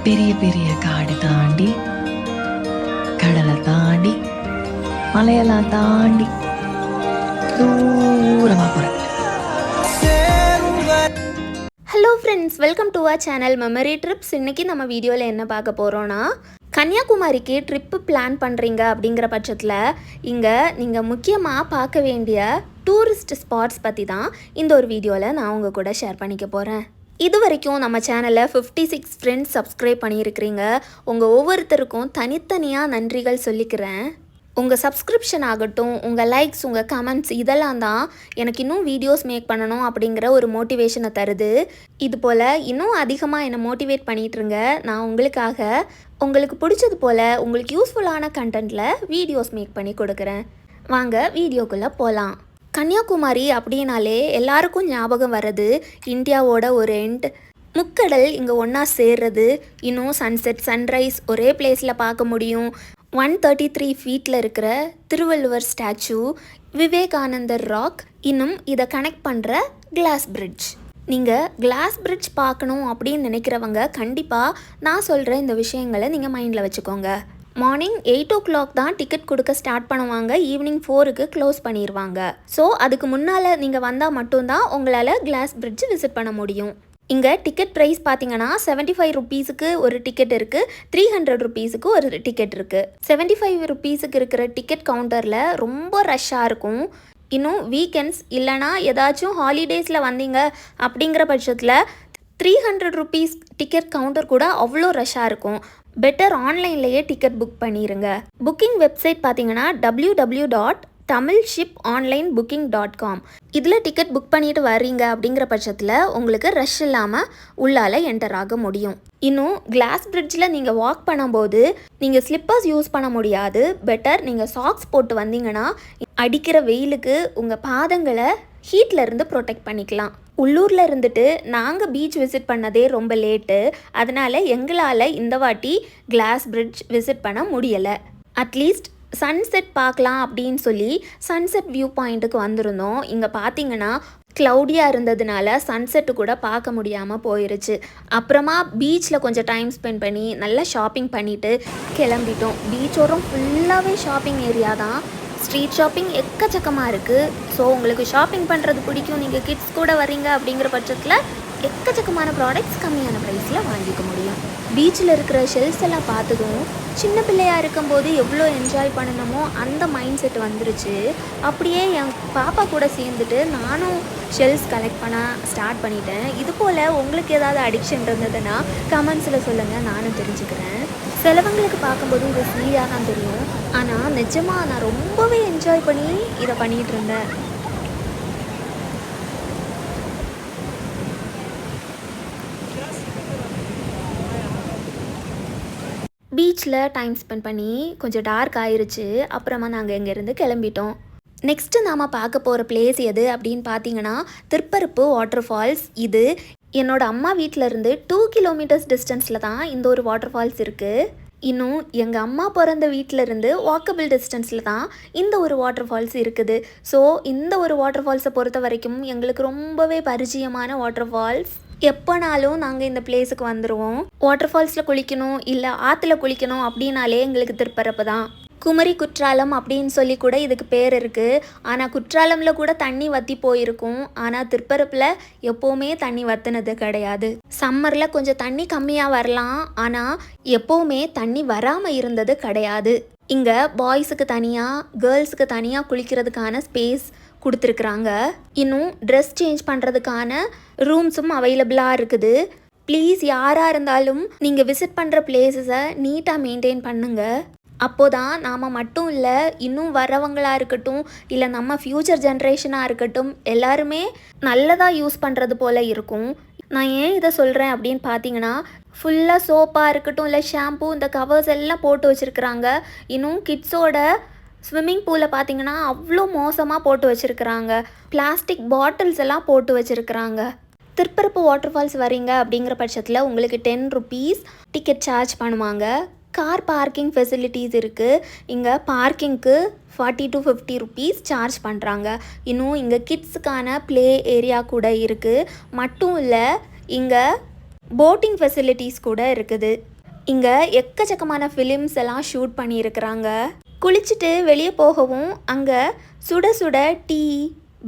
பெரிய பெரிய காடு தாண்டி, கடலை தாண்டி, மலையெல்லாம் தாண்டி தூரமா போறேன். Hello friends, welcome to our channel memory trips. இன்றைக்கி நம்ம வீடியோவில் என்ன பார்க்க போகிறோன்னா, கன்னியாகுமரிக்கு ட்ரிப்பு பிளான் பண்ணுறீங்க அப்படிங்கிற பட்சத்தில் இங்கே நீங்கள் முக்கியமாக பார்க்க வேண்டிய டூரிஸ்ட் ஸ்பாட்ஸ் பற்றி தான் இந்த ஒரு வீடியோவில் நான் உங்கள் கூட ஷேர் பண்ணிக்க போகிறேன். இது வரைக்கும் நம்ம சேனலை 56 ஃப்ரெண்ட்ஸ் சப்ஸ்கிரைப் பண்ணியிருக்கிறீங்க. உங்கள் ஒவ்வொருத்தருக்கும் தனித்தனியாக நன்றிகள் சொல்லிக்கிறேன். உங்கள் சப்ஸ்கிரிப்ஷன் ஆகட்டும், உங்கள் லைக்ஸ், உங்கள் கமெண்ட்ஸ் இதெல்லாம் தான் எனக்கு இன்னும் வீடியோஸ் மேக் பண்ணணும் அப்படிங்கிற ஒரு மோட்டிவேஷனை தருது. இது போல் இன்னும் அதிகமாக என்னை மோட்டிவேட் பண்ணிகிட்ருங்க. நான் உங்களுக்காக உங்களுக்கு பிடிச்சது போல் உங்களுக்கு யூஸ்ஃபுல்லான கண்டென்ட்டில் வீடியோஸ் மேக் பண்ணி கொடுக்குறேன். வாங்க வீடியோக்குள்ளே போகலாம். கன்னியாகுமரி அப்படின்னாலே எல்லாருக்கும் ஞாபகம் வர்றது இந்தியாவோட ஒரு எண்ட். முக்கடல் இங்கே ஒன்றா சேர்றது, இன்னும் சன்செட் சன்ரைஸ் ஒரே பிளேஸில் பார்க்க முடியும். 133 ஃபீட்டில் இருக்கிற திருவள்ளுவர் ஸ்டாச்சு, விவேகானந்தர் ராக், இன்னும் இதை கனெக்ட் பண்ணுற கிளாஸ் பிரிட்ஜ். நீங்கள் கிளாஸ் பிரிட்ஜ் பார்க்கணும் அப்படின்னு நினைக்கிறவங்க கண்டிப்பாக நான் சொல்கிற இந்த விஷயங்களை நீங்கள் மைண்டில் வச்சுக்கோங்க. மார்னிங் 8 o'clock தான் டிக்கெட் கொடுக்க ஸ்டார்ட் பண்ணுவாங்க. ஈவினிங் 4க்கு க்ளோஸ் பண்ணிடுவாங்க. ஸோ அதுக்கு முன்னால் நீங்கள் வந்தால் மட்டும்தான் உங்களால் கிளாஸ் பிரிட்ஜ் விசிட் பண்ண முடியும். இங்கே டிக்கெட் ப்ரைஸ் பார்த்தீங்கன்னா 75 ருப்பீஸுக்கு ஒரு டிக்கெட் இருக்குது, 300 ருப்பீஸுக்கு ஒரு டிக்கெட் இருக்குது. 75 ருப்பீஸுக்கு இருக்கிற டிக்கெட் கவுண்டரில் ரொம்ப ரஷ்ஷாக இருக்கும். இன்னும் வீக்கெண்ட்ஸ் இல்லைனா ஏதாச்சும் ஹாலிடேஸில் வந்தீங்க அப்படிங்கிற பட்சத்தில் 300 ருப்பீஸ் டிக்கெட் கவுண்டர் கூட அவ்வளோ ரஷ்ஷாக இருக்கும். பெட்டர் ஆன்லைன்லேயே டிக்கெட் புக் பண்ணிடுங்க. புக்கிங் வெப்சைட் பார்த்தீங்கன்னா www.tamilshiponlinebooking.com. இதில் டிக்கெட் புக் பண்ணிட்டு வர்றீங்க அப்படிங்கிற பட்சத்தில் உங்களுக்கு ரஷ் இல்லாமல் உள்ளால் என்டர் ஆக முடியும். இன்னும் கிளாஸ் பிரிட்ஜில் நீங்கள் வாக் பண்ணும்போது நீங்கள் ஸ்லிப்பர்ஸ் யூஸ் பண்ண முடியாது. பெட்டர் நீங்கள் சாக்ஸ் போட்டு வந்தீங்கன்னா அடிக்கிற வெயிலுக்கு உங்கள் பாதங்களை ஹீட்லேருந்து ப்ரொடெக்ட் பண்ணிக்கலாம். உள்ளூரில் இருந்துட்டு நாங்கள் பீச் விசிட் பண்ணதே ரொம்ப லேட்டு. அதனால் எங்களால் இந்த வாட்டி கிளாஸ் பிரிட்ஜ் விசிட் பண்ண முடியலை. அட்லீஸ்ட் சன்செட் பார்க்கலாம் அப்படின்னு சொல்லி சன்செட் வியூ பாயிண்ட்டுக்கு வந்திருந்தோம். இங்கே பார்த்தீங்கன்னா க்ளவுடியாக இருந்ததுனால சன்செட்டு கூட பார்க்க முடியாமல் போயிருச்சு. அப்புறமா பீச்சில் கொஞ்சம் டைம் ஸ்பெண்ட் பண்ணி நல்லா ஷாப்பிங் பண்ணிவிட்டு கிளம்பிட்டோம். பீச்சோரம் ஃபுல்லாகவே ஷாப்பிங் ஏரியா தான். ஸ்ட்ரீட் ஷாப்பிங் எக்கச்சக்கமாக இருக்குது. ஸோ உங்களுக்கு ஷாப்பிங் பண்ணுறது பிடிக்கும், நீங்கள் கிட்ஸ் கூட வரீங்க அப்படிங்கிற பட்சத்தில் எக்கச்சக்கமான ப்ராடக்ட்ஸ் கம்மியான ப்ரைஸில் வாங்கிக்க முடியும். பீச்சில் இருக்கிற ஷெல்ஸ் எல்லாம் பார்த்ததும் சின்ன பிள்ளையாக இருக்கும்போது எவ்வளோ என்ஜாய் பண்ணணுமோ அந்த மைண்ட் செட் வந்துருச்சு. அப்படியே என் பாப்பா கூட சேர்ந்துட்டு நானும் ஷெல்ஸ் கலெக்ட் பண்ண ஸ்டார்ட் பண்ணிட்டேன். இது போல் உங்களுக்கு ஏதாவது அடிக்ஷன் இருந்ததுன்னா கமெண்ட்ஸில் சொல்லுங்கள், நானும் தெரிஞ்சுக்கிறேன். சிலவங்களுக்கு பார்க்கும்போது இது ஃப்ரீயாக தான் தெரியும், ஆனால் நிஜமாக நான் ரொம்பவே என்ஜாய் பண்ணி இதை பண்ணிகிட்டு இருந்தேன். பீச்சில் டைம் ஸ்பெண்ட் பண்ணி கொஞ்சம் டார்க் ஆயிருச்சு. அப்புறமா நாங்கள் இங்கேருந்து கிளம்பிட்டோம். நெக்ஸ்ட்டு நாம் பார்க்க போகிற பிளேஸ் எது அப்படின்னு பார்த்தீங்கன்னா திருப்பரப்பு வாட்டர் ஃபால்ஸ். இது என்னோட அம்மா வீட்டிலேருந்து 2 kilometers டிஸ்டன்ஸில் தான் இந்த ஒரு வாட்டர் ஃபால்ஸ் இருக்குது. இன்னும் எங்கள் அம்மா பிறந்த வீட்டிலேருந்து வாக்கபிள் டிஸ்டன்ஸில் தான் இந்த ஒரு வாட்டர் ஃபால்ஸ் இருக்குது. ஸோ இந்த ஒரு வாட்டர் ஃபால்ஸை பொறுத்த வரைக்கும் எங்களுக்கு ரொம்பவே பரிச்சயமான வாட்டர் ஃபால்ஸ். எப்போனாலும் நாங்கள் இந்த பிளேஸுக்கு வந்துடுவோம். வாட்டர் ஃபால்ஸில் குளிக்கணும் இல்லை ஆற்றுல குளிக்கணும் அப்படின்னாலே எங்களுக்கு திருப்பரப்பு தான். குமரி குற்றாலம் அப்படின்னு சொல்லி கூட இதுக்கு பேர் இருக்குது. ஆனால் குற்றாலமில் கூட தண்ணி வற்றி போயிருக்கும். ஆனால் திருப்பரப்பில் எப்போவுமே தண்ணி வற்றினது கிடையாது. சம்மரில் கொஞ்சம் தண்ணி கம்மியாக வரலாம், ஆனால் எப்போவுமே தண்ணி வராமல் இருந்தது கிடையாது. இங்கே பாய்ஸுக்கு தனியாக கேர்ள்ஸுக்கு தனியாக குளிக்கிறதுக்கான ஸ்பேஸ் கொடுத்துருக்குறாங்க. இன்னும் ட்ரெஸ் சேஞ்ச் பண்ணுறதுக்கான ரூம்ஸும் அவைலபிளாக இருக்குது. ப்ளீஸ் யாராக இருந்தாலும் நீங்கள் விசிட் பண்ணுற பிளேஸஸை நீட்டாக மெயின்டைன் பண்ணுங்கள். அப்போதான் நாம் மட்டும் இல்லை, இன்னும் வரவங்களாக இருக்கட்டும் இல்லை நம்ம ஃப்யூச்சர் ஜென்ரேஷனாக இருக்கட்டும் எல்லாருமே நல்லதாக யூஸ் பண்ணுறது போல் இருக்கும். நான் ஏன் இதை சொல்கிறேன் அப்படின்னு பார்த்தீங்கன்னா, ஃபுல்லாக சோப்பாக இருக்கட்டும் இல்லை ஷாம்பூ இந்த கவர்ஸ் எல்லாம் போட்டு வச்சுருக்குறாங்க. இன்னும் கிட்ஸோட ஸ்விம்மிங் பூலில் பார்த்தீங்கன்னா அவ்வளோ மோசமாக போட்டு வச்சுருக்குறாங்க. பிளாஸ்டிக் பாட்டில்ஸ் எல்லாம் போட்டு வச்சுருக்குறாங்க. திருப்பரப்பு வாட்டர் ஃபால்ஸ் வரீங்க அப்படிங்கிற பட்சத்தில் உங்களுக்கு 10 rupees டிக்கெட் சார்ஜ் பண்ணுவாங்க. கார் பார்க்கிங் ஃபெசிலிட்டிஸ் இருக்குது. இங்கே பார்க்கிங்க்கு 40 to 50 rupees சார்ஜ் பண்ணுறாங்க. இன்னும் இங்கே கிட்ஸுக்கான ப்ளே ஏரியா கூட இருக்குது. மட்டும் இல்லை, இங்கே போட்டிங் ஃபெசிலிட்டிஸ் கூட இருக்குது. இங்கே எக்கச்சக்கமான ஃபிலிம்ஸ் எல்லாம் ஷூட் பண்ணியிருக்கிறாங்க. குளிச்சுட்டு வெளியே போகவும் அங்கே சுட சுட டீ,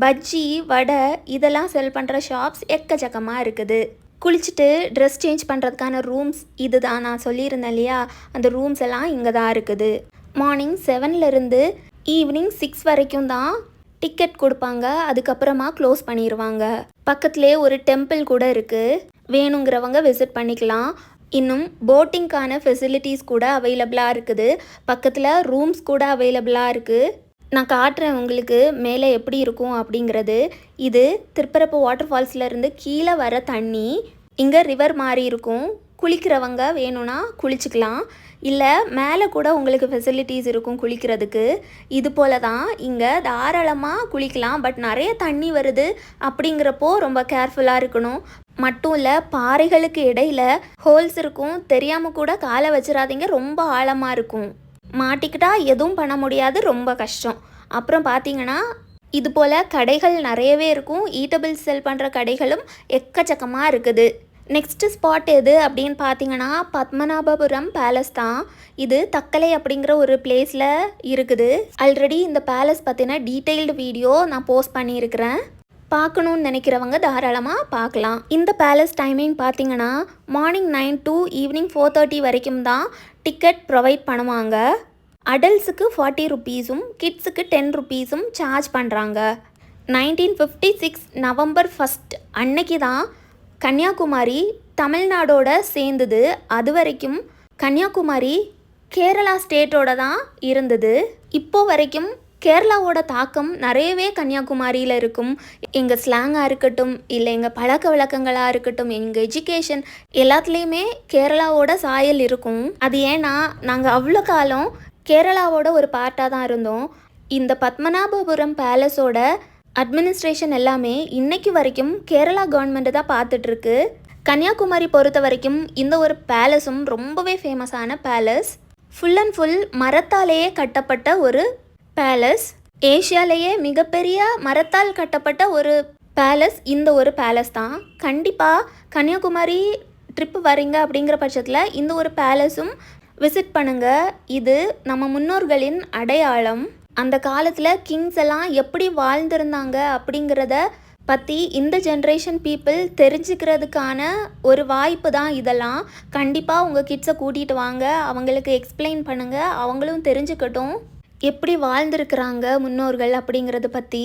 பஜ்ஜி, வடை இதெல்லாம் செல் பண்ணுற ஷாப்ஸ் எக்கச்சக்கமாக இருக்குது. குளிச்சுட்டு ட்ரெஸ் சேஞ்ச் பண்ணுறதுக்கான ரூம்ஸ் இது தான் நான் சொல்லியிருந்தேன் இல்லையா, அந்த ரூம்ஸ் எல்லாம் இங்கே தான் இருக்குது. மார்னிங் 7லேருந்து ஈவினிங் 6 வரைக்கும் தான் டிக்கெட் கொடுப்பாங்க. அதுக்கப்புறமா க்ளோஸ் பண்ணிடுவாங்க. பக்கத்துலேயே ஒரு டெம்பிள் கூட இருக்குது, வேணுங்கிறவங்க விசிட் பண்ணிக்கலாம். இன்னும் போட்டிங்க்கான ஃபெசிலிட்டிஸ் கூட அவைலபிளாக இருக்குது. பக்கத்தில் ரூம்ஸ் கூட அவைலபிளாக இருக்குது. நான் காட்டுறேன் உங்களுக்கு மேலே எப்படி இருக்கும் அப்படிங்கிறது. இது திருப்பரப்பு வாட்டர் ஃபால்ஸ்லேருந்து கீழே வர தண்ணி. இங்கே ரிவர் மாதிரி இருக்கும். குளிக்கிறவங்க வேணும்னா குளிச்சுக்கலாம், இல்லை மேலே கூட உங்களுக்கு ஃபெசிலிட்டிஸ் இருக்கும் குளிக்கிறதுக்கு. இது போல தான் இங்கே தாராளமாக குளிக்கலாம். பட் நிறைய தண்ணி வருது அப்படிங்கிறப்போ ரொம்ப கேர்ஃபுல்லாக இருக்கணும். மட்டும் இல்லை, பாறைகளுக்கு இடையில் ஹோல்ஸ் இருக்கும், தெரியாமல் கூட காலை வச்சிடாதீங்க, ரொம்ப ஆழமாக இருக்கும். மாட்டிக்கிட்டா எதுவும் பண்ண முடியாது, ரொம்ப கஷ்டம். அப்புறம் பார்த்தீங்கன்னா இது போல் கடைகள் நிறையவே இருக்கும். ஈட்டபிள்ஸ் செல் பண்ணுற கடைகளும் எக்கச்சக்கமாக இருக்குது. நெக்ஸ்ட்டு ஸ்பாட் எது அப்படின்னு பார்த்தீங்கன்னா பத்மநாபபுரம் பேலஸ் தான். இது தக்கலை அப்படிங்கிற ஒரு பிளேஸில் இருக்குது. ஆல்ரெடி இந்த பேலஸ் பற்றின டீட்டெயில்டு வீடியோ நான் போஸ்ட் பண்ணியிருக்கிறேன். பார்க்கணுன்னு நினைக்கிறவங்க தாராளமாக பார்க்கலாம். இந்த பேலஸ் டைமிங் பார்த்தீங்கன்னா மார்னிங் 9 to ஈவினிங் 4:30 வரைக்கும் தான் டிக்கெட் ப்ரொவைட் பண்ணுவாங்க. அடல்ட்ஸுக்கு 40 ருபீஸும் கிட்ஸுக்கு 10 ருபீஸும் சார்ஜ் பண்ணுறாங்க. 1956 நவம்பர் 1 அன்னைக்கு தான் கன்னியாகுமரி தமிழ்நாடோட சேர்ந்தது. அது வரைக்கும் கன்னியாகுமரி கேரளா ஸ்டேட்டோட தான் இருந்தது. இப்போ வரைக்கும் கேரளாவோட தாக்கம் நிறையவே கன்னியாகுமரியில் இருக்கும். எங்கள் ஸ்லாங்காக இருக்கட்டும், இல்லை எங்கள் பழக்க வழக்கங்களாக இருக்கட்டும், எங்கள் எஜுகேஷன் எல்லாத்துலேயுமே கேரளாவோட சாயல் இருக்கும். அது ஏன்னா நாங்கள் அவ்வளோ காலம் கேரளாவோட ஒரு பார்ட்டாக தான் இருந்தோம். இந்த பத்மநாபபுரம் பேலஸோட அட்மினிஸ்ட்ரேஷன் எல்லாமே இன்னைக்கு வரைக்கும் கேரளா கவர்மெண்ட் தான் பார்த்துட்ருக்கு. கன்னியாகுமரி பொறுத்த வரைக்கும் இந்த ஒரு பேலஸும் ரொம்பவே ஃபேமஸான பேலஸ். ஃபுல் அண்ட் ஃபுல் மரத்தாலேயே கட்டப்பட்ட ஒரு பேலஸ். ஏஷியாலேயே மிகப்பெரிய மரத்தால் கட்டப்பட்ட ஒரு பேலஸ் இந்த ஒரு பேலஸ் தான். கண்டிப்பாக கன்னியாகுமரி ட்ரிப்பு வரீங்க அப்படிங்கிற பட்சத்தில் இந்த ஒரு பேலஸும் விசிட் பண்ணுங்கள். இது நம்ம முன்னோர்களின் அடையாளம். அந்த காலத்தில் கிங்ஸ் எல்லாம் எப்படி வாழ்ந்திருந்தாங்க அப்படிங்கிறத பற்றி இந்த ஜென்ரேஷன் பீப்புள் தெரிஞ்சுக்கிறதுக்கான ஒரு வாய்ப்பு தான் இதெல்லாம். கண்டிப்பாக உங்கள் கிட்ஸை கூட்டிகிட்டு வாங்க, அவங்களுக்கு எக்ஸ்பிளைன் பண்ணுங்கள், அவங்களும் தெரிஞ்சுக்கட்டும் எப்படி வாழ்ந்திருக்கிறாங்க முன்னோர்கள் அப்படிங்கிறத பற்றி.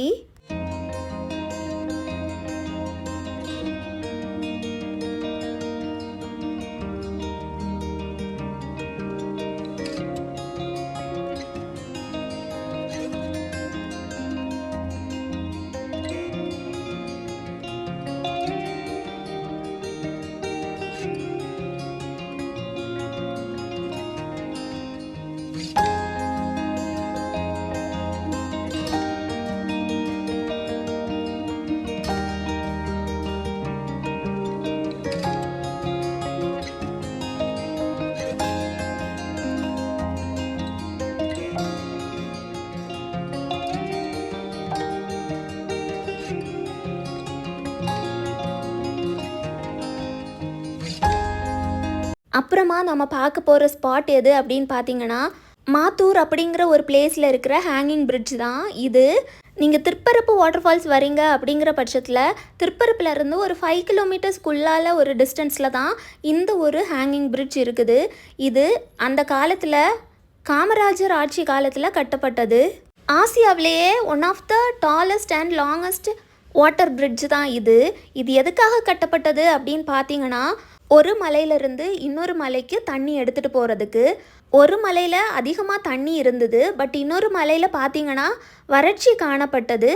அப்புறமா நம்ம பார்க்க போகிற ஸ்பாட் எது அப்படின்னு பார்த்தீங்கன்னா மாத்தூர் அப்படிங்கிற ஒரு பிளேஸில் இருக்கிற ஹேங்கிங் பிரிட்ஜ் தான் இது. நீங்கள் திருப்பரப்பு வாட்டர் ஃபால்ஸ் வரீங்க அப்படிங்கிற பட்சத்தில் திருப்பரப்புலேருந்து ஒரு 5 கிலோமீட்டர்ஸ்க்குள்ளால் ஒரு டிஸ்டன்ஸில் தான் இந்த ஒரு ஹேங்கிங் பிரிட்ஜ் இருக்குது. இது அந்த காலத்தில் காமராஜர் ஆட்சி காலத்தில் கட்டப்பட்டது. ஆசியாவிலேயே one of the tallest and longest water bridge தான் இது. இது எதுக்காக கட்டப்பட்டது அப்படின்னு பார்த்தீங்கன்னா ஒரு மலையிலிருந்து இன்னொரு மலைக்கு தண்ணி எடுத்துகிட்டு போகிறதுக்கு. ஒரு மலையில் அதிகமாக தண்ணி இருந்தது, பட் இன்னொரு மலையில் பார்த்தீங்கன்னா வறட்சி காணப்பட்டது.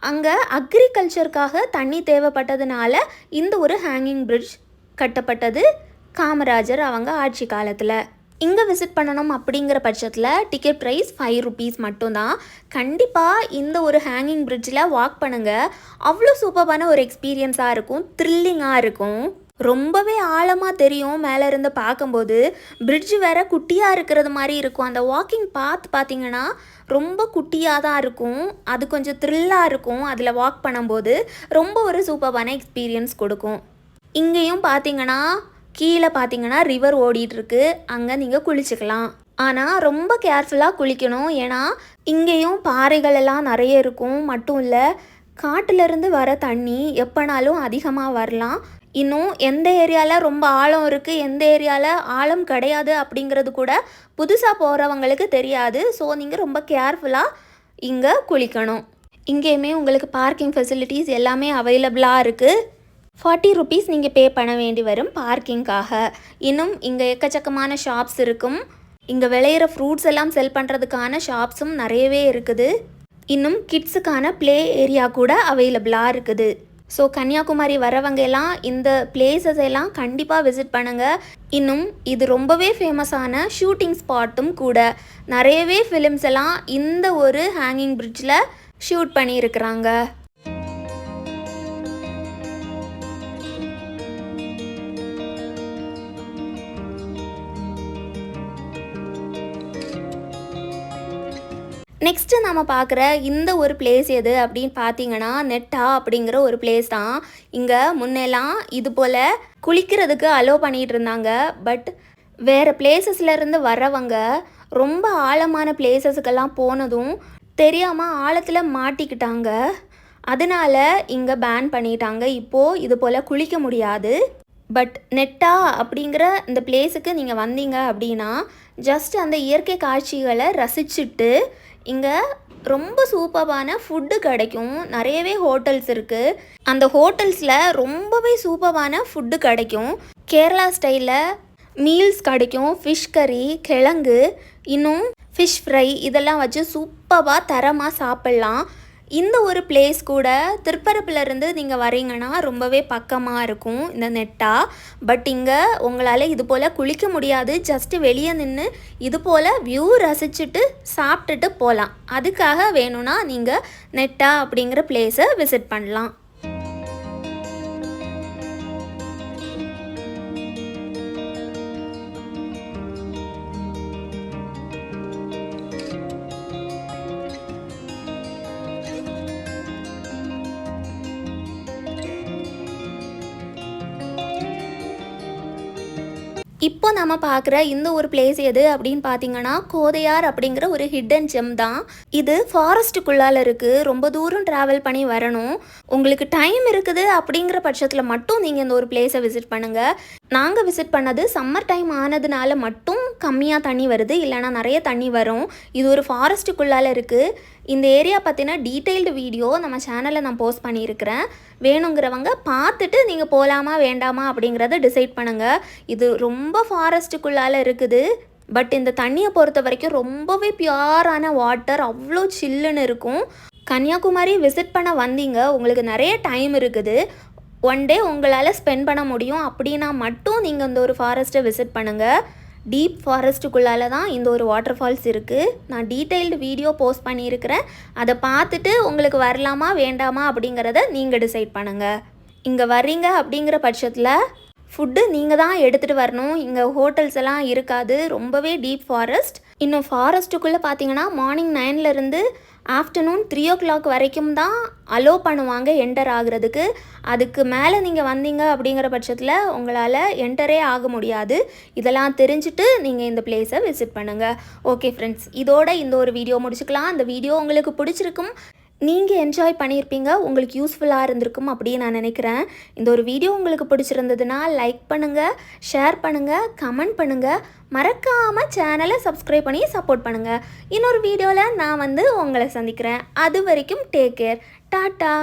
அங்கே அக்ரிகல்ச்சருக்காக தண்ணி தேவைப்பட்டதுனால இந்த ஒரு ஹேங்கிங் பிரிட்ஜ் கட்டப்பட்டது காமராஜர் அவங்க ஆட்சி காலத்தில். இங்கே விசிட் பண்ணணும் அப்படிங்கிற பட்சத்தில் டிக்கெட் ப்ரைஸ் 5 ருபீஸ் மட்டும்தான். கண்டிப்பாக இந்த ஒரு ஹேங்கிங் பிரிட்ஜில் வாக் பண்ணுங்கள். அவ்வளோ சூப்பரான ஒரு எக்ஸ்பீரியன்ஸாக இருக்கும், த்ரில்லிங்காக இருக்கும். ரொம்பவே ஆழமாக தெரியும் மேலே இருந்து பார்க்கும்போது. பிரிட்ஜ் வேறு குட்டியாக இருக்கிறது மாதிரி இருக்கும். அந்த வாக்கிங் பாத் பார்த்திங்கன்னா ரொம்ப குட்டியாக தான் இருக்கும். அது கொஞ்சம் த்ரில்லாக இருக்கும். அதில் வாக் பண்ணும்போது ரொம்ப ஒரு சூப்பரான எக்ஸ்பீரியன்ஸ் கொடுக்கும். இங்கேயும் பார்த்திங்கன்னா கீழே பார்த்தீங்கன்னா ரிவர் ஓடிட்டுருக்கு, அங்கே நீங்கள் குளிச்சுக்கலாம். ஆனால் ரொம்ப கேர்ஃபுல்லாக குளிக்கணும். ஏன்னா இங்கேயும் பாறைகள் எல்லாம் நிறைய இருக்கும். மட்டும் இல்லை, காட்டிலேருந்து வர தண்ணி எப்போனாலும் அதிகமாக வரலாம். இன்னும் எந்த ஏரியாவில் ரொம்ப ஆழம் இருக்குது, எந்த ஏரியாவில் ஆழம் கிடையாது அப்படிங்கிறது கூட புதுசாக போகிறவங்களுக்கு தெரியாது. ஸோ நீங்கள் ரொம்ப கேர்ஃபுல்லாக இங்கே குளிக்கணும். இங்கேயுமே உங்களுக்கு பார்க்கிங் ஃபெசிலிட்டிஸ் எல்லாமே அவைலபிளாக இருக்குது. 40 ருபீஸ் நீங்கள் பே பண்ண வேண்டி வரும் பார்க்கிங்காக. இன்னும் இங்கே எக்கச்சக்கமான ஷாப்ஸ் இருக்கும். இங்கே விளையிற ஃப்ரூட்ஸ் எல்லாம் செல் பண்ணுறதுக்கான ஷாப்ஸும் நிறையவே இருக்குது. இன்னும் கிட்ஸுக்கான ப்ளே ஏரியா கூட அவைலபிளாக இருக்குது. ஸோ கன்னியாகுமரி வரவங்க எல்லாம் இந்த பிளேசஸ் எல்லாம் கண்டிப்பாக விசிட் பண்ணுங்கள். இன்னும் இது ரொம்பவே ஃபேமஸான ஷூட்டிங் ஸ்பாட்டும் கூட. நிறையவே ஃபிலிம்ஸ் எல்லாம் இந்த ஒரு ஹேங்கிங் பிரிட்ஜில் ஷூட் பண்ணியிருக்கிறாங்க. நெக்ஸ்ட்டு நம்ம பார்க்குற இந்த ஒரு பிளேஸ் எது அப்படின்னு பார்த்தீங்கன்னா நெட்டா அப்படிங்கிற ஒரு பிளேஸ் தான். இங்கே முன்னெல்லாம் இது போல் குளிக்கிறதுக்கு அலோவ் பண்ணிகிட்டு இருந்தாங்க. பட் வேறு பிளேசஸ்லேருந்து வரவங்க ரொம்ப ஆழமான பிளேசஸுக்கெல்லாம் போனதும் தெரியாமல் ஆழத்தில் மாட்டிக்கிட்டாங்க. அதனால இங்கே பேன் பண்ணிட்டாங்க. இப்போது இது போல் குளிக்க முடியாது. பட் நெட்டா அப்படிங்கிற இந்த பிளேஸுக்கு நீங்கள் வந்தீங்க அப்படின்னா ஜஸ்ட் அந்த இயற்கை காட்சிகளை ரசிச்சுட்டு இங்கே ரொம்ப சூப்பரான ஃபுட்டு கிடைக்கும். நிறையவே ஹோட்டல்ஸ் இருக்குது. அந்த ஹோட்டல்ஸில் ரொம்பவே சூப்பரான ஃபுட்டு கிடைக்கும். கேரளா ஸ்டைலில் மீல்ஸ் கிடைக்கும். ஃபிஷ் கறி, கிழங்கு, இன்னும் ஃபிஷ் ஃப்ரை இதெல்லாம் வச்சு சூப்பராக தரமாக சாப்பிட்லாம். இந்த ஒரு பிளேஸ் கூட திருப்பரப்புலேருந்து நீங்கள் வரீங்கன்னா ரொம்பவே பக்கமாக இருக்கும் இந்த நெட்டா. பட் இங்கே உங்களால் இது போல் குளிக்க முடியாது. ஜஸ்ட்டு வெளியே நின்று இது போல் வியூ ரசிச்சுட்டு சாப்பிட்டுட்டு போகலாம். அதுக்காக வேணும்னா நீங்கள் நெட்டா அப்படிங்கிற பிளேஸை விசிட் பண்ணலாம். இப்போ நம்ம பார்க்குற இந்த ஒரு பிளேஸ் எது அப்படின்னு பார்த்தீங்கன்னா கோதையார் அப்படிங்கிற ஒரு ஹிடன் ஜெம் தான். இது ஃபாரஸ்ட்டுக்குள்ளால் இருக்குது. ரொம்ப தூரம் ட்ராவல் பண்ணி வரணும். உங்களுக்கு டைம் இருக்குது அப்படிங்கிற பட்சத்தில் மட்டும் நீங்கள் இந்த ஒரு பிளேஸை விசிட் பண்ணுங்கள். நாங்கள் விசிட் பண்ணது சம்மர் டைம் ஆனதுனால மட்டும் கம்மியாக தண்ணி வருது, இல்லைனா நிறைய தண்ணி வரும். இது ஒரு ஃபாரஸ்ட்டுக்குள்ளால் இருக்குது. இந்த ஏரியா பற்றின டீட்டெயில்டு வீடியோ நம்ம சேனலில் நான் போஸ்ட் பண்ணியிருக்கிறேன். வேணுங்கிறவங்க பார்த்துட்டு நீங்கள் போகலாமா வேண்டாமா அப்படிங்கிறத டிசைட் பண்ணுங்கள். இது ரொம்ப ஃபாரஸ்ட்டுக்குள்ளால் இருக்குது. பட் இந்த தண்ணியை பொறுத்த வரைக்கும் ரொம்பவே பியூரான வாட்டர், அவ்வளோ சில்லுன்னு இருக்கும். கன்னியாகுமரி விசிட் பண்ண வந்தீங்க, உங்களுக்கு நிறைய டைம் இருக்குது, ஒன் டே உங்களால் ஸ்பெண்ட் பண்ண முடியும் அப்படின்னா மட்டும் நீங்கள் இந்த ஒரு ஃபாரஸ்ட்டை விசிட் பண்ணுங்கள். டீப் ஃபாரஸ்ட்டுக்குள்ளால தான் இந்த ஒரு வாட்டர் ஃபால்ஸ் இருக்குது. நான் டீட்டெயில்டு வீடியோ போஸ்ட் பண்ணியிருக்கிறேன். அதை பார்த்துட்டு உங்களுக்கு வரலாமா வேண்டாமா அப்படிங்கிறத நீங்கள் டிசைட் பண்ணுங்கள். இங்கே வர்றீங்க அப்படிங்கிற பட்சத்தில் ஃபுட்டு நீங்கள் தான் எடுத்துகிட்டு வரணும். இங்கே ஹோட்டல்ஸ் எல்லாம் இருக்காது. ரொம்பவே டீப் ஃபாரஸ்ட். இன்னும் ஃபாரஸ்ட்டுக்குள்ளே பார்த்தீங்கன்னா மார்னிங் 9லேருந்து ஆஃப்டர்நூன் 3 o'clock வரைக்கும் தான் அலோவ் பண்ணுவாங்க என்டர் ஆகுறதுக்கு. அதுக்கு மேலே நீங்கள் வந்தீங்க அப்படிங்கிற பட்சத்தில் உங்களால் என்டரே ஆக முடியாது. இதெல்லாம் தெரிஞ்சுட்டு நீங்கள் இந்த பிளேஸை விசிட் பண்ணுங்கள். ஓகே ஃப்ரெண்ட்ஸ், இதோட இந்த ஒரு வீடியோ முடிச்சுக்கலாம். அந்த வீடியோ உங்களுக்கு பிடிச்சிருக்கும், நீங்கள் என்ஜாய் பண்ணியிருப்பீங்க, உங்களுக்கு யூஸ்ஃபுல்லாக இருந்திருக்கும் அப்படின்னு நான் நினைக்கிறேன். இந்த ஒரு வீடியோ உங்களுக்கு பிடிச்சிருந்ததுன்னா லைக் பண்ணுங்கள், ஷேர் பண்ணுங்கள், கமெண்ட் பண்ணுங்கள். மறக்காமல் சேனலை சப்ஸ்கிரைப் பண்ணி சப்போர்ட் பண்ணுங்கள். இன்னொரு வீடியோவில் நான் உங்களை சந்திக்கிறேன். அது வரைக்கும் டேக் கேர். டாட்டா.